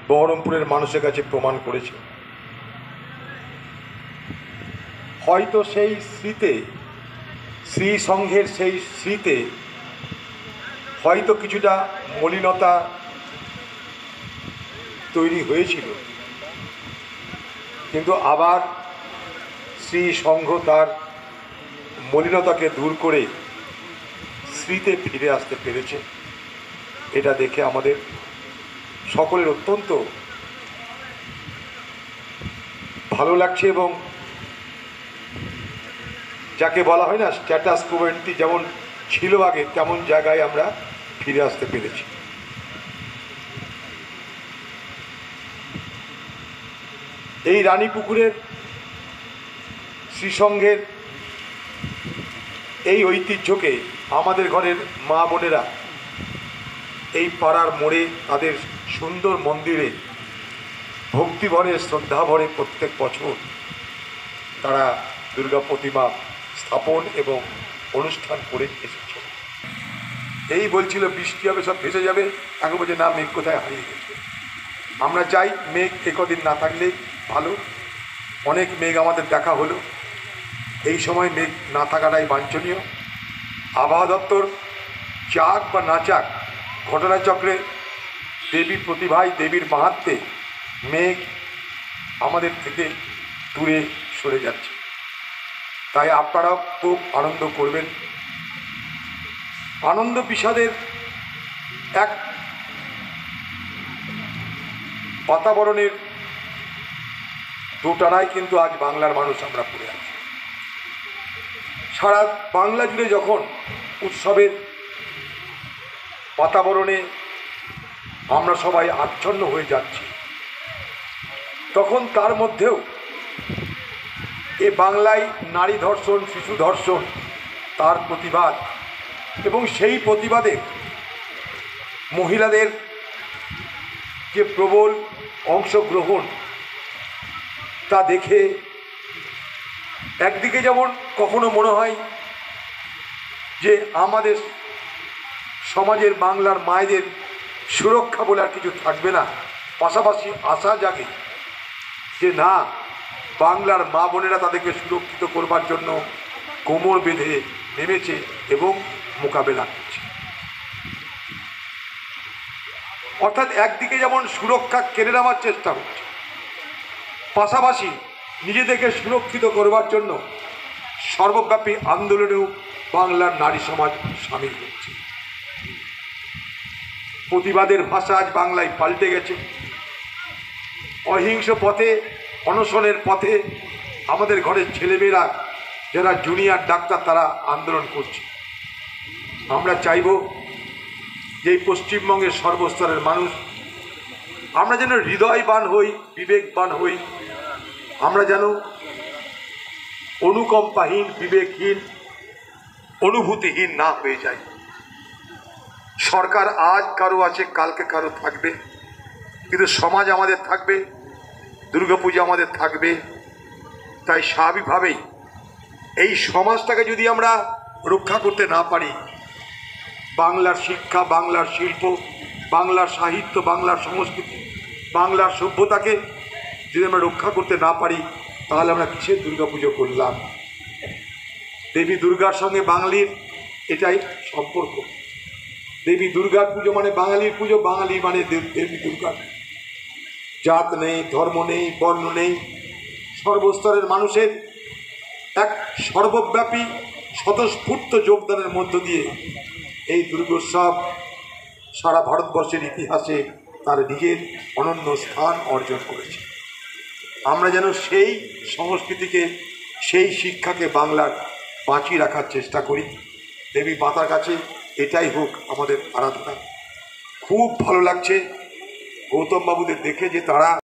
বহরমপুরের মানুষের কাছে প্রমাণ করেছে। হয়তো সেই স্মৃতিতে, শ্রী সংঘের সেই স্মৃতিতে হয়তো কিছুটা মলিনতা তৈরি হয়েছিল, কিন্তু আবার শ্রী সংঘ তার মলিনতাকে দূর করে স্মৃতিতে ফিরে আসতে পেরেছে। এটা দেখে আমাদের সকলের অত্যন্ত ভালো লাগছে এবং যাকে বলা হয় না স্ট্যাটাস কোয়েন্টি যেমন ছিল আগে, তেমন জায়গায় আমরা ফিরে আসতে পেরেছি। এই রানীপুকুরের শ্রীসংঘের এই ঐতিহ্যকে আমাদের ঘরের মা বোনেরা এই পাড়ার মোড়ে তাদের সুন্দর মন্দিরে ভক্তিভরে শ্রদ্ধাভরে প্রত্যেক বছর তারা দুর্গা প্রতিমা স্থাপন এবং অনুষ্ঠান করে এসেছে। এই বলছিল বৃষ্টি হবে, সব ভেসে যাবে, এখন বলছে না, মেঘ কোথায় হারিয়ে গেছে। আমরা চাই মেঘ একদিন না থাকলে ভালো। অনেক মেঘ আমাদের দেখা হলো, এই সময় মেঘ না থাকাটাই বাঞ্ছনীয়। আবহাওয়া দপ্তর চাক বা না চাক, ঘটনাচক্রে দেবীর প্রতিভায়, দেবীর মাহাত্ম্যে মেঘ আমাদের থেকে দূরে সরে যাচ্ছে। তাই আপনারাও খুব আনন্দ করবেন। আনন্দ বিষাদের এক বাতাবরণের দোটানায় কিন্তু আজ বাংলার মানুষ আমরা পড়ে আছি। সারা বাংলা জুড়ে যখন উৎসবের বাতাবরণে আমরা সবাই আচ্ছন্ন হয়ে যাচ্ছি, তখন তার মধ্যেও এ বাংলায় নারী ধর্ষণ, শিশু ধর্ষণ, তার প্রতিবাদ এবং সেই প্রতিবাদে মহিলাদের যে প্রবল অংশগ্রহণ, তা দেখে একদিকে যেমন কখনো মনে হয় যে আমাদের সমাজের বাংলার মায়েদের সুরক্ষা বলে আর কিছু থাকবে না, পাশাপাশি আশা জাগে যে না, বাংলার মা বোনেরা তাদেরকে সুরক্ষিত করবার জন্য কোমর বেঁধে নেমেছে এবং মোকাবেলা করছে। অর্থাৎ একদিকে যেমন সুরক্ষা কেড়ে নেওয়ার চেষ্টা হচ্ছে, পাশাপাশি নিজেদেরকে সুরক্ষিত করবার জন্য সর্বব্যাপী আন্দোলনেও বাংলার নারী সমাজ সামিল হচ্ছে। প্রতিবাদের ভাষা আজ বাংলায় পাল্টে গেছে। অহিংস পথে, অনশনের পথে আমাদের ঘরের ছেলেমেয়েরা যারা জুনিয়র ডাক্তার, তারা আন্দোলন করছে। আমরা চাইব যে পশ্চিমবঙ্গের সর্বস্তরের মানুষ আমরা যেন হৃদয়বান হই, বিবেকবান হই, আমরা যেন অনুকম্পাহীন, বিবেকহীন, অনুভূতিহীন না হয়ে যাই। সরকার আজ কারো আছে, কালকে কারো থাকবে, কিন্তু সমাজ আমাদের থাকবে, দুর্গাপূজা আমাদের থাকবে। তাই স্বাভাবিকভাবেই এই সমাজটাকে যদি আমরা রক্ষা করতে না পারি, বাংলার শিক্ষা, বাংলার শিল্প, বাংলার সাহিত্য, বাংলার সংস্কৃতি, বাংলার সভ্যতাকে যদি আমরা রক্ষা করতে না পারি, তাহলে আমরা কিসের দুর্গাপুজো করলাম? দেবী দুর্গার সঙ্গে বাঙালির এটাই সম্পর্ক। দেবী দুর্গার পুজো মানে বাঙালির পুজো, বাঙালি মানে দেবী দুর্গার। জাত নেই, ধর্ম নেই, বর্ণ নেই, সর্বস্তরের মানুষের এক সর্বব্যাপী স্বতঃস্ফূর্ত যোগদানের মধ্য দিয়ে এই দুর্গোৎসব সারা ভারতবর্ষের ইতিহাসে তার নিজের অনন্য স্থান অর্জন করেছে। আমরা যেন সেই সংস্কৃতিকে, সেই শিক্ষাকে বাংলার বাঁচিয়ে রাখার চেষ্টা করি। দেবী মাতার কাছে এটাই হোক আমাদের আরাধনা। খুব ভালো লাগছে গৌতম বাবুদের দেখে যে তারা